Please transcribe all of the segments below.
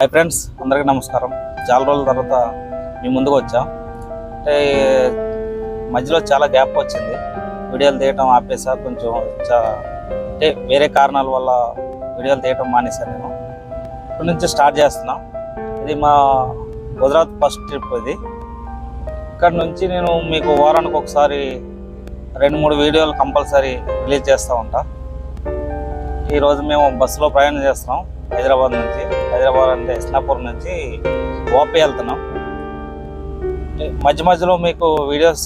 Hi friends, అందరికీ నమస్కారం. చాలా రోజుల తర్వాత మీ ముందుకు వచ్చాం. అంటే మధ్యలో చాలా గ్యాప్ వచ్చింది, వీడియోలు తీయటం ఆపేసా. కొంచెం అంటే వేరే కారణాల వల్ల వీడియోలు తీయటం మానేశాను. నేను ఇప్పటి నుంచి స్టార్ట్ చేస్తున్నాం. ఇది మా గుజరాత్ ఫస్ట్ ట్రిప్. ఇది ఇక్కడ నుంచి నేను మీకు వారానికి ఒకసారి 2-3 వీడియోలు కంపల్సరీ రిలీజ్ చేస్తూ ఉంటా. ఈరోజు మేము బస్సులో ప్రయాణం చేస్తున్నాం. హైదరాబాద్ అంటే ఇస్లాపూర్ నుంచి ఓపీ వెళ్తున్నాం. మధ్య మధ్యలో మీకు వీడియోస్,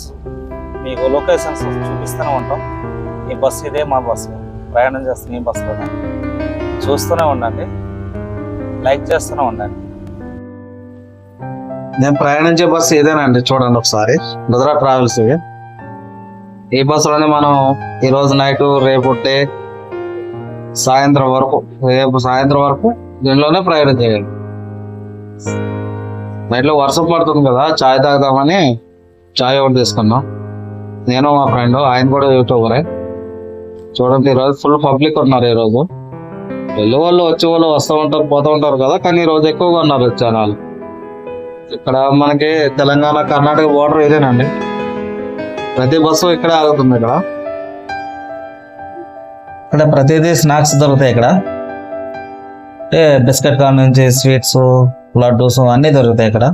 మీకు లొకేషన్స్ చూపిస్తూనే ఉంటాం. ఈ బస్సు ఇదే మా బస్సు, ప్రయాణం చేస్తున్న ఈ బస్సులోనే. చూస్తూనే ఉండండి, లైక్ చేస్తూనే ఉండండి. నేను ప్రయాణించే బస్సు ఇదేనండి, చూడండి ఒకసారి. గుజరాత్ ట్రావెల్స్. ఈ బస్సులోనే మనం ఈరోజు నైట్, రేపు డే సాయంత్రం వరకు దీనిలోనే ప్రయాణం చేయాలి. నైట్లో వర్షం పడుతుంది కదా, చాయ్ తాగుదామని చాయ్ ఒకటి తీసుకున్నాం. నేను మా ఫ్రెండ్, ఆయన కూడా యూట్యూబరే. చూడండి, ఈరోజు ఫుల్ పబ్లిక్ ఉన్నారు. ఈరోజు వెళ్ళే వాళ్ళు వచ్చే వాళ్ళు వస్తూ ఉంటారు, పోతూ ఉంటారు కదా, కానీ ఈరోజు ఎక్కువగా ఉన్నారు జనాలు. ఇక్కడ మనకి తెలంగాణ కర్ణాటక బోర్డర్ ఇదేనండి. ప్రతి బస్సు ఇక్కడే ఆగుతుంది. ఇక్కడ ప్రతిదీ స్నాక్స్ దొరుకుతాయి. ఇక్కడ బిస్కెట్ కాడ నుంచి స్వీట్స్, లడ్డూస్ అన్నీ దొరుకుతాయి. ఇక్కడ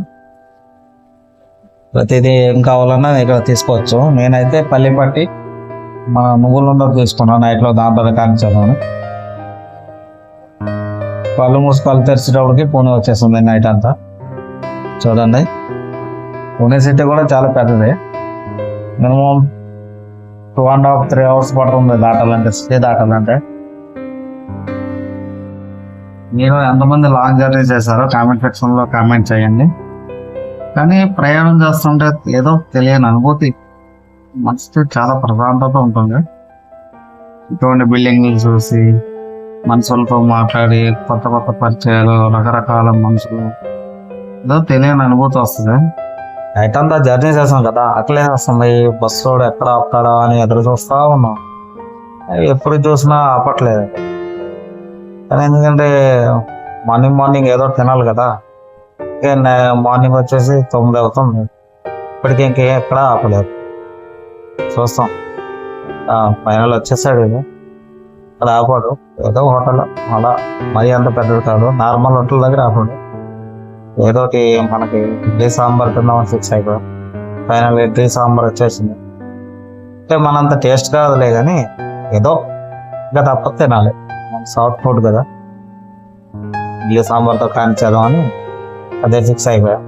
ప్రతిదీ ఏం కావాలన్నా ఇక్కడ తీసుకోవచ్చు. నేనైతే పల్లిపట్టి మా నువ్వులుండ తీసుకున్నాను నైట్లో, దాంతో కానిచ్చాను. కళ్ళు మూసి కళ్ళు తెరిచేటప్పటికి పూణె వచ్చేస్తుంది నైట్ అంతా. చూడండి, పూణె సిటీ కూడా చాలా పెద్దది. మినిమం 2.5-3 hours పడుతుంది సిటీ దాటాలంటే. మీరు ఎంతమంది లాంగ్ జర్నీ చేశారో కామెంట్ సెక్షన్లో కామెంట్ చేయండి. కానీ ప్రయాణం చేస్తుంటే ఏదో తెలియని అనుభూతి, మనసుకి చాలా ప్రశాంతత ఉంటుంది. ఇటువంటి బిల్డింగ్లు చూసి, మనుషులతో మాట్లాడి, కొత్త కొత్త పరిచయాలు, రకరకాల మనుషులు, ఏదో తెలియని అనుభూతి వస్తుంది. నైట్ అంతా జర్నీ చేసాం కదా, అట్లే వస్తుంది. బస్సు ఎక్కడ ఆపుతాడా అని ఎదురు చూస్తా ఉన్నాం. ఎప్పుడు చూసినా ఆపట్లేదు. కానీ ఎందుకంటే మార్నింగ్ ఏదో తినాలి కదా. మార్నింగ్ వచ్చేసి 9 అవుతుంది, ఇప్పటికీ ఎక్కడ ఆపలేదు. చూస్తాం, ఫైనల్ వచ్చేసాడు. ఇది అక్కడ ఆపాడు, ఏదో హోటల్, అలా మరీ అంత పెద్దది కాదు, నార్మల్ హోటల్ దగ్గర ఆపాడు. ఏదోటి మనకి ఇడ్లీ సాంబార్ తిందామని ఫిక్స్ అయిపోయాం. ఫైనల్ ఇడ్లీ సాంబార్ వచ్చేసింది. అంటే మనంత టేస్ట్ కాదులే, కానీ ఏదో ఇంకా తప్పదు, తినాలి. సాఫ్ట్ ఫుడ్ కదా, ఇడ్లీ సాంబార్తో కానిచ్చేద్దాం అని అదే ఫిక్స్ అయిపోయాం.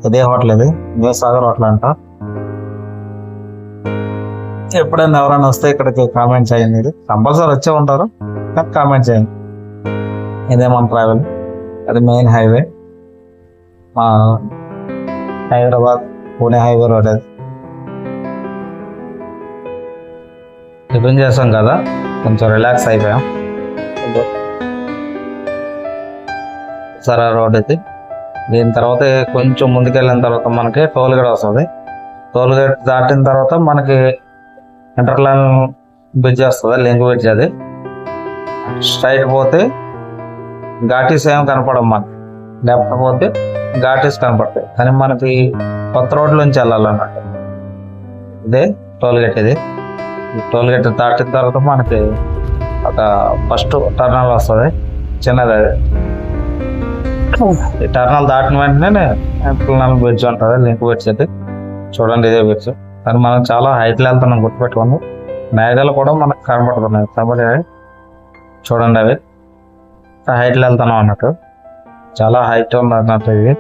ఇదే హోటల్, ఇది న్యూ సాగర్ హోటల్ అంట. ఎప్పుడైనా ఎవరైనా వస్తే ఇక్కడికి కామెంట్ చేయండి. ఇది కంపల్సరీ వచ్చే ఉంటారు, కానీ కామెంట్ చేయండి. ఇదే మన ట్రావెల్, అది మెయిన్ హైవే, మా హైదరాబాద్ పూణే హైవే రోడ్. అది టిఫిన్ చేసాం కదా, కొంచెం రిలాక్స్ అయిపోయాం. సరే రోడ్ ఇది. దీని తర్వాత కొంచెం ముందుకెళ్ళిన తర్వాత మనకి టోల్ గేట్ వస్తుంది. టోల్ గేట్ దాటిన తర్వాత మనకి ఇంటర్లైన్ బ్రిడ్జ్ వస్తుంది, లింక్ బ్రిడ్జ్. అది స్ట్రైట్ పోతే ఘాటీస్ ఏం కనపడవు, మనకి లెఫ్ట్ పోతే ఘాటీస్ కనపడతాయి. కానీ మనకి కొత్త రోడ్ నుంచి వెళ్ళాలన్నట్టు. ఇదే టోల్ గేట్. ఇది టోల్ గేట్ దాటిన తర్వాత మనకి ఒక ఫస్ట్ టర్నల్ వస్తుంది, చిన్నది. అది ఈ టర్నల్ దాటిన వెంటనే బ్రిడ్జ్ ఉంటుంది, లింక్ బ్రిడ్జ్. అది చూడండి, ఇదే బ్రిడ్జ్. కానీ మనం చాలా హైట్లో వెళ్తున్నాం, గుర్తుపెట్టుకోండి. మేఘాలు కూడా మనకు కనపడుతున్నాయి కాబట్టి చూడండి, అవి హైట్లో వెళ్తున్నాం అన్నట్టు. చాలా హైట్ ఉంది అన్నట్టు ఇది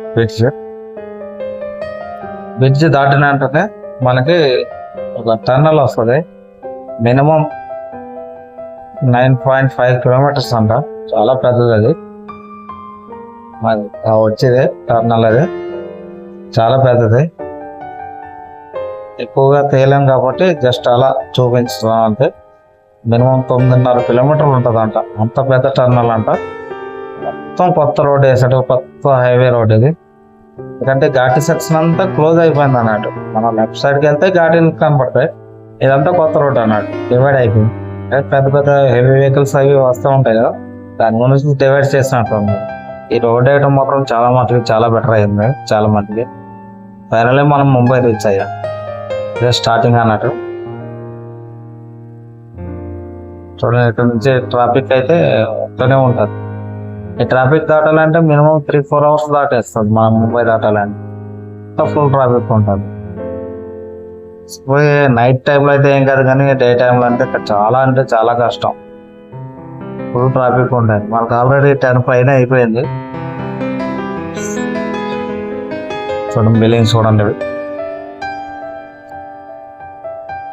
బ్రిడ్జ్ దాటిన వెంటనే మనకి ఒక టర్నల్ వస్తుంది. మినిమం 9.5 kilometers అంట, చాలా పెద్దది. అది వచ్చేది టర్నల్, అది చాలా పెద్దది. ఎక్కువగా తేలాం కాబట్టి జస్ట్ అలా చూపించుతున్నాం అంతే. మినిమం 9.5 kilometers ఉంటుంది అంట, అంత పెద్ద టర్నల్ అంట. మొత్తం కొత్త రోడ్ వేసాడు, కొత్త హైవే రోడ్ ఇది. ఎందుకంటే ఘాటీ సెక్షన్ అంతా క్లోజ్ అయిపోయింది అన్నట్టు. మనం లెఫ్ట్ సైడ్కి వెళ్తే ఘాటీలు కనపడతాయి, ఇదంతా కొత్త రోడ్ అన్నట్టు, డివైడ్ అయిపోయింది. పెద్ద పెద్ద హెవీ వెహికల్స్ అవి వస్తూ ఉంటాయి కదా, దాని గురించి డివైడ్ చేసినట్టు. ఈ రోడ్ వేయడం మాత్రం చాలా మటుకు చాలా బెటర్ అయింది, చాలా మటుకి. ఫైనల్లీ మనం ముంబై రీచ్ అయ్యాం. ఇదే స్టార్టింగ్ అన్నట్టు. చూడండి, ఇక్కడ నుంచి ట్రాఫిక్ అయితే వస్తూనే ఉంటుంది. ఈ ట్రాఫిక్ దాటాలంటే మినిమం 3-4 అవర్స్ దాటేస్తుంది మనం ముంబై దాటాలంటే. ఫుల్ ట్రాఫిక్ ఉంటుంది. నైట్ టైంలో అయితే ఏం కాదు, కానీ డే టైంలో అంటే అంటే చాలా కష్టం. ఫుల్ ట్రాఫిక్ ఉంటుంది. మనకు ఆల్రెడీ 10 పైన అయిపోయింది. చూడండి బిల్డింగ్స్ చూడండి.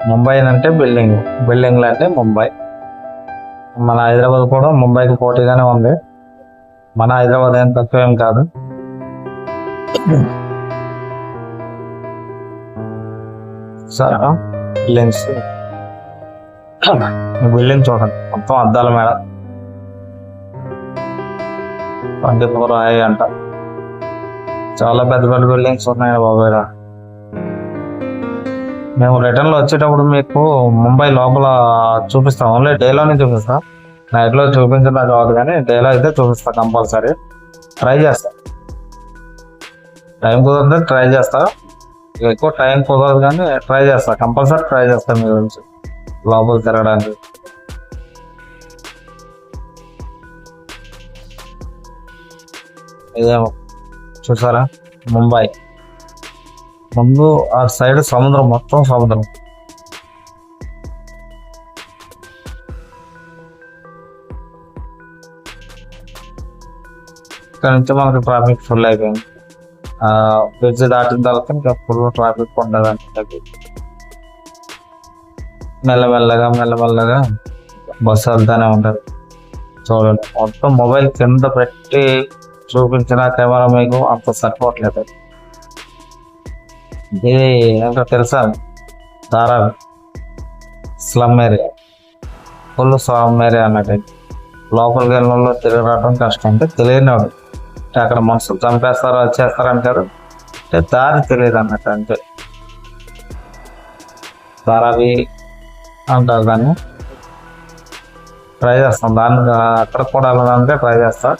ముంబై అంటే బిల్డింగ్లు అంటే ముంబై. మన హైదరాబాద్ కూడా ముంబైకి పోటీగానే ఉంది. మన హైదరాబాద్ ఏం తక్కువ ఏం కాదు. బిల్డింగ్ చూడండి, మొత్తం అద్దాల మేడ. 24 హై అంట. చాలా పెద్ద పెద్ద బిల్డింగ్స్ ఉన్నాయి బాబాయ్. మేము రిటర్న్ లో వచ్చేటప్పుడు మీకు ముంబై లోపల చూపిస్తాం. ఓన్లీ డేలోనే చూపిస్తాం, నైట్ లో చూపించడం కాదు, కానీ డేలో అయితే చూపిస్తా కంపల్సరీ. ట్రై చేస్తా, టైం కుదిరితే ట్రై చేస్తా. ఎక్కువ టైం కుదరదు కానీ ట్రై చేస్తా, కంపల్సరీ ట్రై చేస్తా మీ గురించి లోపల తిరగడానికి. ఇదేమో చూసారా ముంబై. ముందు ఆ సైడ్ సముద్రం, మొత్తం సముద్రం. ఇక్కడ నుంచి మనకి ట్రాఫిక్ ఫుల్ అయిపోయింది. బ్రిడ్జ్ దాటిన తర్వాత ఇంకా ఫుల్ ట్రాఫిక్ ఉండదండి. మెల్లమెల్లగా బస్సు వెళ్తానే ఉంటుంది. చూడండి, మొత్తం మొబైల్ కింద పెట్టి చూపించిన కెమెరా మీకు అంత సరిపోవట్లేదు. ఇది ఏంటో తెలుసా, Dharavi slum area, full slum area అన్నట్టు. లోపలికి వెళ్ళడంలో తిరగడం కష్టం. అంటే తెలియనివాడు అక్కడ మనుషులు చంపేస్తారు, వచ్చేస్తారు అంటారు. అంటే దారి తెలియదు అన్నట్టు. అంతే ధారావి అంటారు దాన్ని. ట్రై చేస్తాం దాన్ని, అక్కడ కూడా వెళ్ళడానికి ట్రై చేస్తా.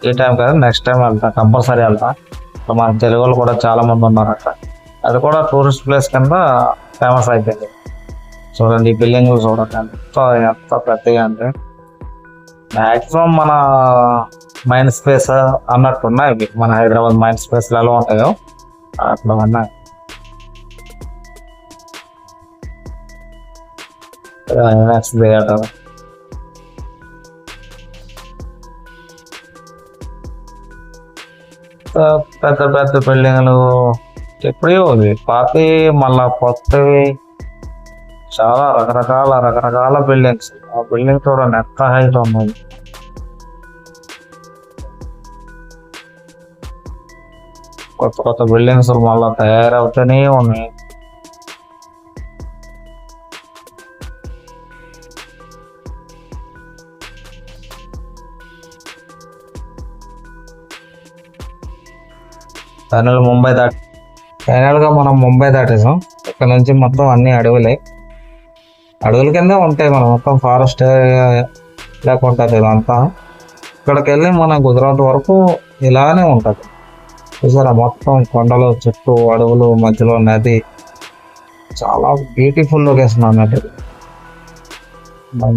ఈ టైం కాదు, నెక్స్ట్ టైం వెళ్తా, కంపల్సరీ వెళ్తా. ఇప్పుడు మన తెలుగు వాళ్ళు కూడా చాలా మంది ఉన్నారు అక్కడ. అది కూడా టూరిస్ట్ ప్లేస్ కింద ఫేమస్ అయిపోయింది. చూడండి ఈ బిల్డింగ్లు చూడండి ఎంత పెద్దగా అంటే మ్యాక్సిమం మన మైండ్ స్పేస్ అన్నట్టు ఉన్నాయి. మన హైదరాబాద్ మైండ్ స్పేస్లు ఎలా ఉంటాయో అట్లా ఉన్నాయి. పెద్ద పెద్ద బిల్డింగ్లు ఎప్పుడో పాతవి, మళ్ళా కొత్తవి, చాలా రకరకాల బిల్డింగ్స్. ఆ బిల్డింగ్ చూడండి ఎంత హైట్ ఉన్నది. కొత్త బిల్డింగ్స్ మళ్ళా తయారవుతూనే ఉన్నాయి. ఫైనల్గా మనం ముంబై దాటేసాం. ఇక్కడ నుంచి మొత్తం అన్ని అడవులే, అడవుల కింద ఉంటాయి. మనం మొత్తం ఫారెస్ట్ లేకుంటుంది ఇదంతా. ఇక్కడికి వెళ్ళి మన గుజరాత్ వరకు ఇలానే ఉంటుంది. చూసారా, మొత్తం కొండలు చుట్టూ అడవులు, మధ్యలో నది. చాలా బ్యూటిఫుల్ లొకేషన్ అన్నట్టు.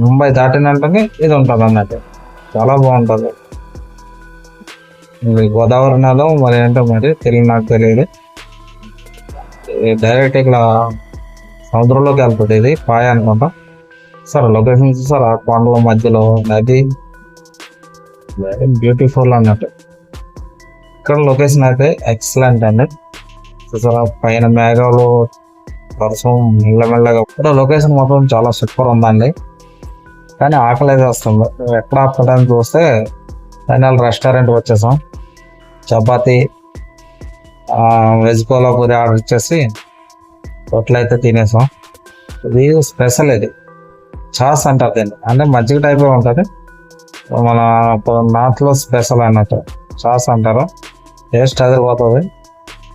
ముంబై దాటిన వెంటనే ఇది ఉంటుంది అన్నట్టు. చాలా బాగుంటుంది. ఇది గోదావరి నది మరి ఏంటో మరి నాకు తెలియదు. డైరెక్ట్ ఇక్కడ సముద్రంలోకి వెళ్తుంది. ఇది పాయ అనుకుంటా. సార్ లొకేషన్ చూసారా, కొండల మధ్యలో నది, వెరీ బ్యూటిఫుల్ అన్నట్టు. ఇక్కడ లొకేషన్ అయితే ఎక్సలెంట్ అండి. చూసారా, పైన మేఘాలు, వర్షం మెల్లమెల్లగా. ఇక్కడ లొకేషన్ మాత్రం చాలా సూపర్ ఉందండి. కానీ ఆకలి వస్తుంది. ఎక్కడ ఆపడానికి చూస్తే ఫైనల్ రెస్టారెంట్ వచ్చేసాం. చపాతి, వెజ్ కోలాపూరి ఆర్డర్ ఇచ్చేసి హోటల్ అయితే తినేసాం. ఇది స్పెషల్, ఇది చాస్ అంటారు దీన్ని. అంటే మజ్జిగ టైప్ ఉంటుంది. మన నార్త్లో స్పెషల్ అన్నట్టు చాస్ అంటారు. టేస్ట్ అదిరిపోతుంది.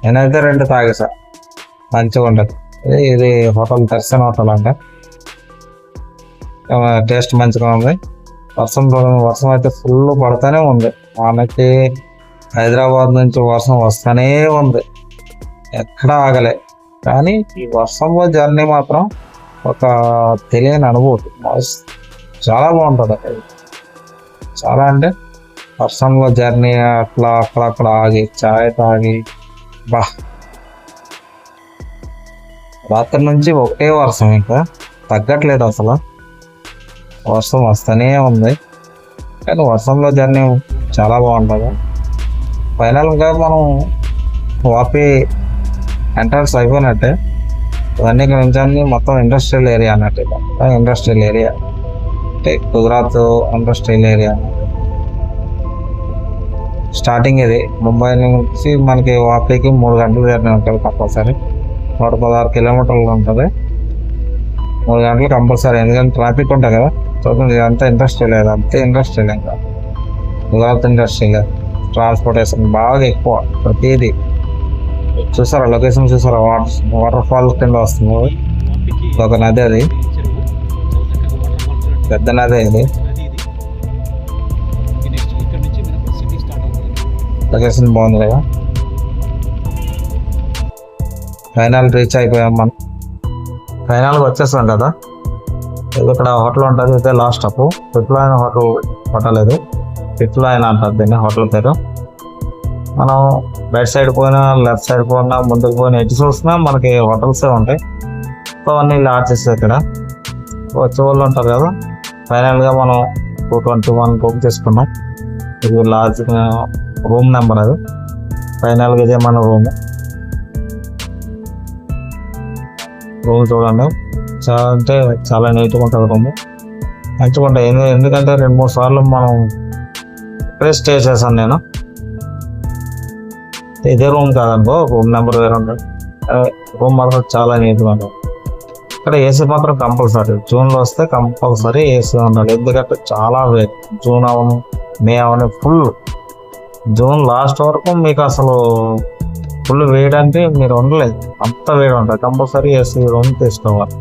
నేనైతే 2 తాగేసా, మంచిగా ఉంటుంది. ఇది హోటల్ దర్శన్ హోటల్ అంటే టేస్ట్ మంచిగా ఉంది. వర్షం అయితే ఫుల్ పడుతూనే ఉంది. మనకి హైదరాబాద్ నుంచి వర్షం వస్తూనే ఉంది, ఎక్కడ ఆగలే. కానీ ఈ వర్షంలో జర్నీ మాత్రం ఒక తెలియని అనుభూతి. చాలా బాగుంటుంది అక్కడ. చాలా అంటే వర్షంలో జర్నీ అట్లా అక్కడక్కడ ఆగి చాయ్ తాగి బా. రాత్రి నుంచి ఒకటే వర్షం, ఇంకా తగ్గట్లేదు అసలు. వర్షం వస్తూనే ఉంది, కానీ వర్షంలో జర్నీ చాలా బాగుంటుంది. ఫైనల్గా మనం వాపి ఎంట్రన్స్ అయిపోయినట్టే. ఇవన్నీ ఇక్కడ నుంచి మొత్తం ఇండస్ట్రియల్ ఏరియా అన్నట్టు. ఇండస్ట్రియల్ ఏరియా అంటే గుజరాత్ ఇండస్ట్రియల్ ఏరియా. స్టార్టింగ్ ఇది ముంబై నుంచి మనకి వాపీకి 3 గంటలు జర్నీ ఉంటుంది కంపల్సరీ. 116 కిలోమీటర్లు ఉంటుంది. 3 గంటలు కంపల్సరీ, ఎందుకంటే ట్రాఫిక్ ఉంటుంది కదా. సో ఇదంతా ఇండస్ట్రియల్ ఏరియా, అంతే ఇండస్ట్రియల్. ఇంకా గుజరాత్ ఇండస్ట్రియల్ ట్రాన్స్పోర్టేషన్ బాగా ఎక్కువ. ప్రతిదీ చూసారా, లొకేషన్ చూసారా, వాటర్ ఫాల్ కింద వస్తుంది. ఒక నది, అది పెద్ద నది. ఇది లొకేషన్ బాగుంది కదా. ఫైనల్ రీచ్ అయిపోయాం మనం. ఫైనల్గా వచ్చేస్తాం కదా. ఇది ఇక్కడ హోటల్ ఉంటుంది, ఇదే లాస్ట్ స్టాప్. పిట్లైన హోటల్ ఇది. పిట్లైన అంటారు దీన్ని హోటల్ పేరు. మనం రైట్ సైడ్ పోయినా లెఫ్ట్ సైడ్ పోయినా ముందుకు పోయినా ఎటు చూసినా మనకి హోటల్సే ఉంటాయి. సో అన్నీ లాడ్జెస్ ఇక్కడ వచ్చే వాళ్ళు ఉంటారు కదా. ఫైనల్గా మనం 221 బుక్ చేసుకున్నాం. ఇది లాడ్జ్ రూమ్ నెంబర్. అది ఫైనల్గా ఇదే మన రూమ్ చూడండి. చాలా అంటే చాలా నీట్గా ఉంటుంది రూమ్, మంచిగా ఉంటుంది. ఎందుకంటే 2-3 సార్లు మనం ఇక్కడే స్టే చేశాను నేను. ఇదే రూమ్ కాదనుకో, రూమ్ నెంబర్ వేరే ఉంటుంది. రూమ్ మాత్రం చాలా నీట్గా ఉంటుంది. ఇక్కడ ఏసీ మాత్రం కంపల్సరీ. జూన్లో వస్తే కంపల్సరీ ఏసీ ఉండాలి, ఎందుకంటే చాలా వేడి. జూన్ అవను మే అవని ఫుల్. జూన్ లాస్ట్ వరకు మీకు అసలు ఫుల్ వేడి అంటే మీరు ఉండలేదు, అంత వేడి ఉంటుంది. కంపల్సరీ ఏసీ రూమ్ తీసుకోవాలి.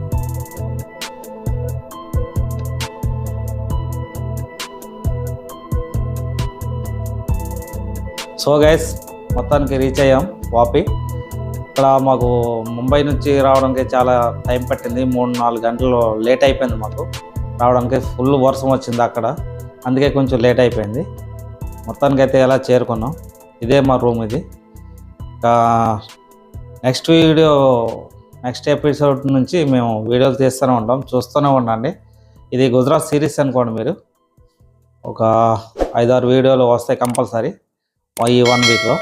సో గైస్, మొత్తానికి రీచ్ అయ్యాం వాపి. ఇక్కడ మాకు ముంబై నుంచి రావడానికి చాలా టైం పట్టింది. 3-4 గంటలు లేట్ అయిపోయింది మాకు రావడానికి. ఫుల్ వర్షం వచ్చింది అక్కడ, అందుకే కొంచెం లేట్ అయిపోయింది. మొత్తానికి అయితే ఎలా చేరుకున్నాం. ఇదే మా రూమ్. ఇది నెక్స్ట్ ఎపిసోడ్ నుంచి మేము వీడియోలు తీస్తూనే ఉంటాం, చూస్తూనే ఉండండి. ఇది గుజరాత్ సిరీస్ అనుకోండి మీరు. ఒక 5-6 వీడియోలు వస్తాయి కంపల్సరీ ఈ 1 వీక్లో.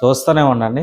చూస్తూనే ఉండండి.